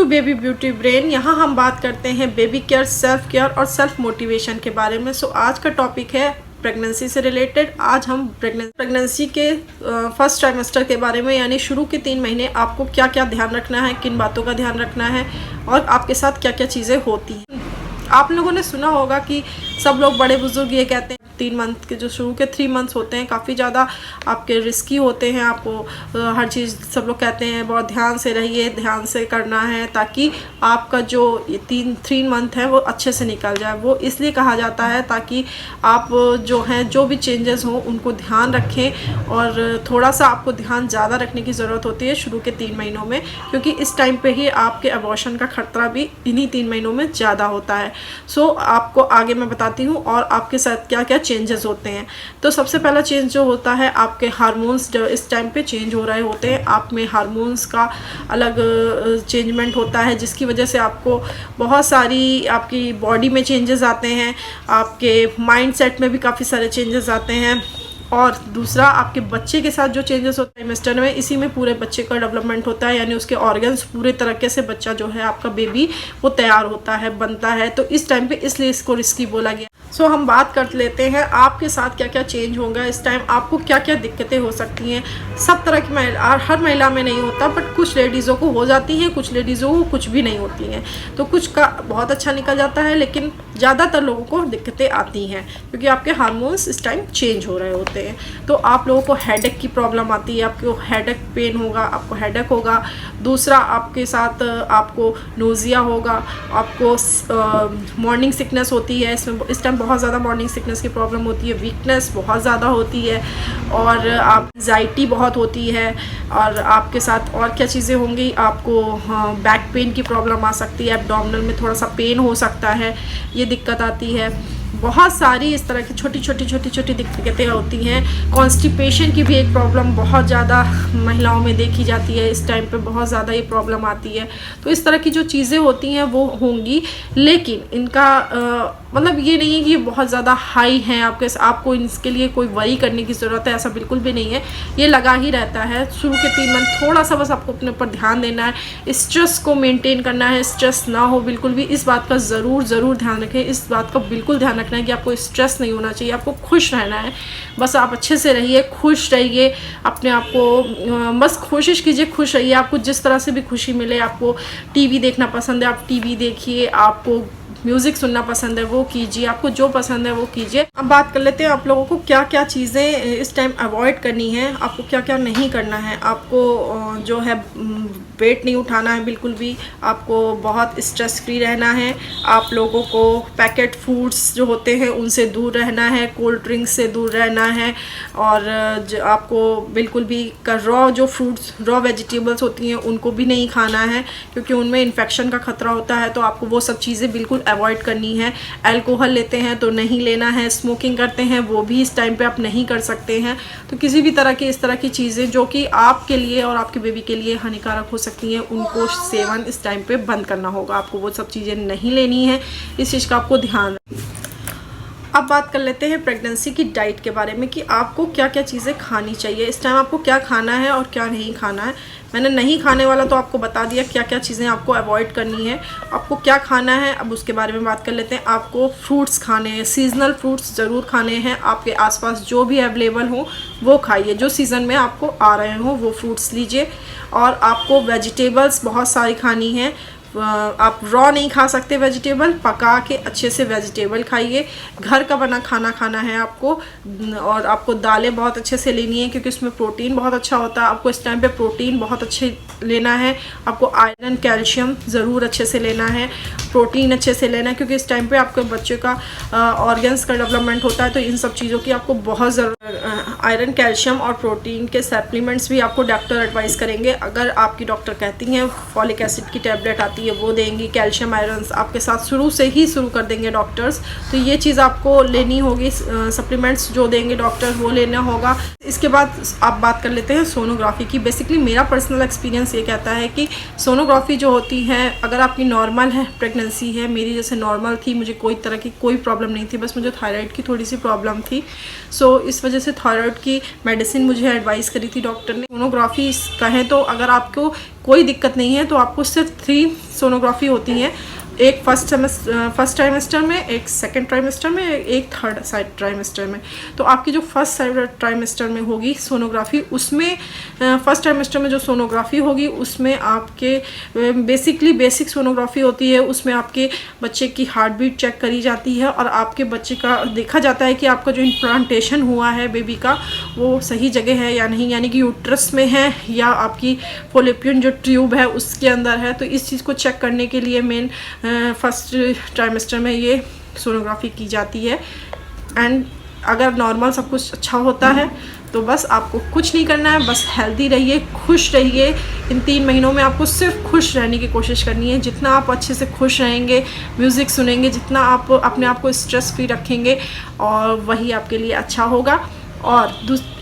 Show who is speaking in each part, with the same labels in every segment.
Speaker 1: To baby beauty brain. यहाँ हम बात करते हैं बेबी केयर, सेल्फ केयर और सेल्फ मोटिवेशन के बारे में। सो आज का टॉपिक है प्रेगनेंसी से रिलेटेड। आज हम प्रेगनेंसी के फर्स्ट ट्राइमेस्टर के बारे में, यानी शुरू के 3 महीने आपको क्या क्या ध्यान रखना है, किन बातों का ध्यान रखना है और आपके साथ क्या क्या चीज़ें होती हैं। आप लोगों ने सुना होगा कि सब लोग, बड़े बुजुर्ग ये कहते हैं 3 मंथ के, जो शुरू के 3 मंथ्स होते हैं काफ़ी ज़्यादा आपके रिस्की होते हैं। आपको हर चीज़ सब लोग कहते हैं बहुत ध्यान से रहिए, ध्यान से करना है ताकि आपका जो 3 मंथ है वो अच्छे से निकल जाए। वो इसलिए कहा जाता है ताकि आप जो हैं, जो भी चेंजेस हों उनको ध्यान रखें। और थोड़ा सा आपको ध्यान ज़्यादा रखने की ज़रूरत होती है शुरू के 3 महीनों में, क्योंकि इस टाइम पे ही आपके अबॉर्शन का खतरा भी इन्हीं 3 महीनों में ज़्यादा होता है। सो आपको आगे मैं बताती हूँ और आपके साथ क्या क्या चेंजेस होते हैं। तो सबसे पहला चेंज जो होता है, आपके हार्मोन्स जो इस टाइम पे चेंज हो रहे होते हैं। आप में हार्मोन्स का अलग चेंजमेंट होता है, जिसकी वजह से आपको बहुत सारी आपकी बॉडी में चेंजेस आते हैं, आपके माइंड सेट में भी काफ़ी सारे चेंजेस आते हैं। और दूसरा, आपके बच्चे के साथ जो चेंजेस होते हैं ट्राइमेस्टर में, इसी में पूरे बच्चे का डेवलपमेंट होता है, यानी उसके ऑर्गन्स पूरे तरीके से बच्चा जो है आपका बेबी वो तैयार होता है, बनता है। तो इस टाइम पे इसलिए इसको रिस्की बोला गया। सो हम बात कर लेते हैं आपके साथ क्या क्या चेंज होगा इस टाइम, आपको क्या क्या दिक्कतें हो सकती हैं। सब तरह की महिला, हर महिला में नहीं होता, बट कुछ लेडीज़ों को हो जाती हैं, कुछ लेडीज़ों को कुछ भी नहीं होती हैं। तो कुछ का बहुत अच्छा निकल जाता है, लेकिन ज़्यादातर लोगों को दिक्कतें आती हैं क्योंकि आपके हार्मोन्स इस टाइम चेंज हो रहे होते हैं। तो आप लोगों को हेडेक की प्रॉब्लम आती है, आपको हेडेक पेन होगा, आपको हेडेक होगा। दूसरा, आपके साथ आपको नोज़िया होगा, आपको मॉर्निंग सिकनेस होती है। इस टाइम बहुत ज़्यादा मॉर्निंग सिकनेस की प्रॉब्लम होती है, वीकनेस बहुत ज़्यादा होती है और आप एंजाइटी बहुत होती है। और आपके साथ और क्या चीज़ें होंगी, आपको बैक पेन की प्रॉब्लम आ सकती है, एब्डोमिनल में थोड़ा सा पेन हो सकता है, ये दिक्कत आती है। बहुत सारी इस तरह की छोटी छोटी दिक्कतें होती हैं। कॉन्स्टिपेशन की भी एक प्रॉब्लम बहुत ज़्यादा महिलाओं में देखी जाती है, इस टाइम पे बहुत ज़्यादा ये प्रॉब्लम आती है। तो इस तरह की जो चीज़ें होती हैं वो होंगी, लेकिन इनका मतलब ये नहीं है कि ये बहुत ज़्यादा हाई हैं आपको इसके लिए कोई वरी करने की ज़रूरत है, ऐसा बिल्कुल भी नहीं है। ये लगा ही रहता है शुरू के 3 मंथ। थोड़ा सा बस आपको अपने ऊपर ध्यान देना है, स्ट्रेस को मेंटेन करना है, स्ट्रेस ना हो बिल्कुल भी। इस बात का ज़रूर ध्यान रखें, इस बात का बिल्कुल ध्यान रखना है कि आपको स्ट्रेस नहीं होना चाहिए, आपको खुश रहना है। बस आप अच्छे से रहिए, खुश रहिए, अपने आप को बस कोशिश कीजिए खुश रहिए। आपको जिस तरह से भी खुशी मिले, आपको टीवी देखना पसंद है आप टीवी देखिए, आपको म्यूज़िक सुनना पसंद है वो कीजिए, आपको जो पसंद है वो कीजिए। अब बात कर लेते हैं आप लोगों को क्या क्या चीज़ें इस टाइम अवॉइड करनी है, आपको क्या क्या नहीं करना है। आपको जो है वेट नहीं उठाना है बिल्कुल भी, आपको बहुत स्ट्रेस फ्री रहना है। आप लोगों को पैकेट फूड्स जो होते हैं उनसे दूर रहना है, कोल्ड ड्रिंक्स से दूर रहना है। और आपको बिल्कुल भी रॉ जो फ्रूट्स, रॉ वेजिटेबल्स होती हैं उनको भी नहीं खाना है, क्योंकि उनमें इन्फेक्शन का खतरा होता है। तो आपको वो सब चीज़ें बिल्कुल अवॉइड करनी है। अल्कोहल लेते हैं तो नहीं लेना है, स्मोकिंग करते हैं वो भी इस टाइम पे आप नहीं कर सकते हैं। तो किसी भी तरह की इस तरह की चीज़ें जो कि आपके लिए और आपके बेबी के लिए हानिकारक हो सकती हैं, उनको सेवन इस टाइम पे बंद करना होगा। आपको वो सब चीज़ें नहीं लेनी है, इस चीज़ का आपको ध्यान। अब बात कर लेते हैं प्रेगनेंसी की डाइट के बारे में कि आपको क्या क्या चीज़ें खानी चाहिए इस टाइम, आपको क्या खाना है और क्या नहीं खाना है। मैंने नहीं खाने वाला तो आपको बता दिया क्या क्या चीज़ें आपको अवॉइड करनी है। आपको क्या खाना है अब उसके बारे में बात कर लेते हैं। आपको फ्रूट्स खाने हैं, सीजनल फ्रूट्स ज़रूर खाने हैं। आपके आसपास जो भी अवेलेबल हो वो खाइए, जो सीज़न में आपको आ रहे हो वो फ्रूट्स लीजिए। और आपको वेजिटेबल्स बहुत सारी खानी है। आप रॉ नहीं खा सकते, वेजिटेबल पका के अच्छे से वेजिटेबल खाइए। घर का बना खाना खाना है आपको, और आपको दालें बहुत अच्छे से लेनी है क्योंकि उसमें प्रोटीन बहुत अच्छा होता है। आपको इस टाइम पे प्रोटीन बहुत अच्छे लेना है। आपको आयरन, कैल्शियम ज़रूर अच्छे से लेना है, प्रोटीन अच्छे से लेना है, क्योंकि इस टाइम पे आपके बच्चे का ऑर्गन्स का डेवलपमेंट होता है। तो इन सब चीज़ों की आपको बहुत ज़रूरत। आयरन, कैल्शियम और प्रोटीन के सप्लीमेंट्स भी आपको डॉक्टर एडवाइस करेंगे। अगर आपकी डॉक्टर कहती हैं फॉलिक एसिड की टैबलेट आती है वो देंगी, कैल्शियम आयरन आपके साथ शुरू कर देंगे डॉक्टर्स। तो ये चीज़ आपको लेनी होगी, सप्लीमेंट्स जो देंगे डॉक्टर वो लेना होगा। इसके बाद आप बात कर लेते हैं सोनोग्राफी की। बेसिकली मेरा पर्सनल एक्सपीरियंस ये कहता है कि सोनोग्राफी जो होती है, अगर आपकी नॉर्मल है, प्रेगनेंसी है, मेरी जैसे नॉर्मल थी, मुझे कोई तरह की कोई प्रॉब्लम नहीं थी, बस मुझे थायराइड की थोड़ी सी प्रॉब्लम थी। सो इस वजह से थायराइड थायराइड की मेडिसिन मुझे एडवाइस करी थी डॉक्टर ने। सोनोग्राफी कहें तो अगर आपको कोई दिक्कत नहीं है तो आपको सिर्फ 3 सोनोग्राफी होती हैं, एक फर्स्ट ट्राइमेस्टर में, एक सेकंड ट्राइमेस्टर में, एक थर्ड ट्राइमेस्टर में। तो आपकी जो फर्स्ट ट्राइमेस्टर में होगी सोनोग्राफी, उसमें फर्स्ट ट्राइमेस्टर में जो सोनोग्राफी होगी उसमें आपके बेसिक सोनोग्राफी होती है। उसमें आपके बच्चे की हार्ट बीट चेक करी जाती है और आपके बच्चे का देखा जाता है कि आपका जो इम्प्लांटेशन हुआ है बेबी का वो सही जगह है या नहीं, यानी कि यूट्रस में है या आपकी फॉलोपियन जो ट्यूब है उसके अंदर है। तो इस चीज़ को चेक करने के लिए मेन फर्स्ट ट्राइमेस्टर में ये सोनोग्राफी की जाती है। एंड अगर नॉर्मल सब कुछ अच्छा होता है तो बस आपको कुछ नहीं करना है, बस हेल्दी रहिए, खुश रहिए। इन 3 महीनों में आपको सिर्फ खुश रहने की कोशिश करनी है। जितना आप अच्छे से खुश रहेंगे, म्यूज़िक सुनेंगे, जितना आप अपने आप को स्ट्रेस फ्री रखेंगे, और वही आपके लिए अच्छा होगा। और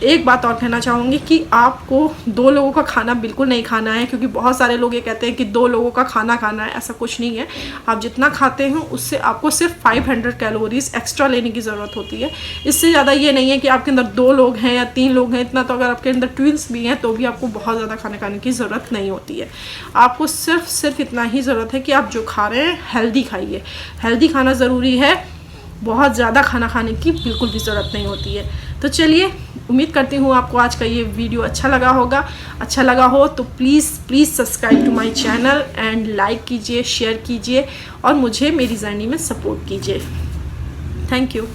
Speaker 1: एक बात और कहना चाहूँगी कि आपको 2 लोगों का खाना बिल्कुल नहीं खाना है, क्योंकि बहुत सारे लोग ये कहते हैं कि 2 लोगों का खाना खाना है। ऐसा कुछ नहीं है। आप जितना खाते हैं उससे आपको सिर्फ 500 कैलोरीज एक्स्ट्रा लेने की ज़रूरत होती है। इससे ज़्यादा ये नहीं है कि आपके अंदर 2 लोग हैं या 3 लोग हैं, इतना तो अगर आपके अंदर ट्विंस भी हैं तो भी आपको बहुत ज़्यादा खाना खाने की ज़रूरत नहीं होती है। आपको सिर्फ इतना ही ज़रूरत है कि आप जो खा रहे हैं हेल्दी खाइए। हेल्दी खाना ज़रूरी है, बहुत ज़्यादा खाना खाने की बिल्कुल भी ज़रूरत नहीं होती है। तो चलिए, उम्मीद करती हूँ आपको आज का ये वीडियो अच्छा लगा होगा। अच्छा लगा हो तो please subscribe to my channel and like कीजिए, शेयर कीजिए और मुझे मेरी जर्नी में सपोर्ट कीजिए। Thank you.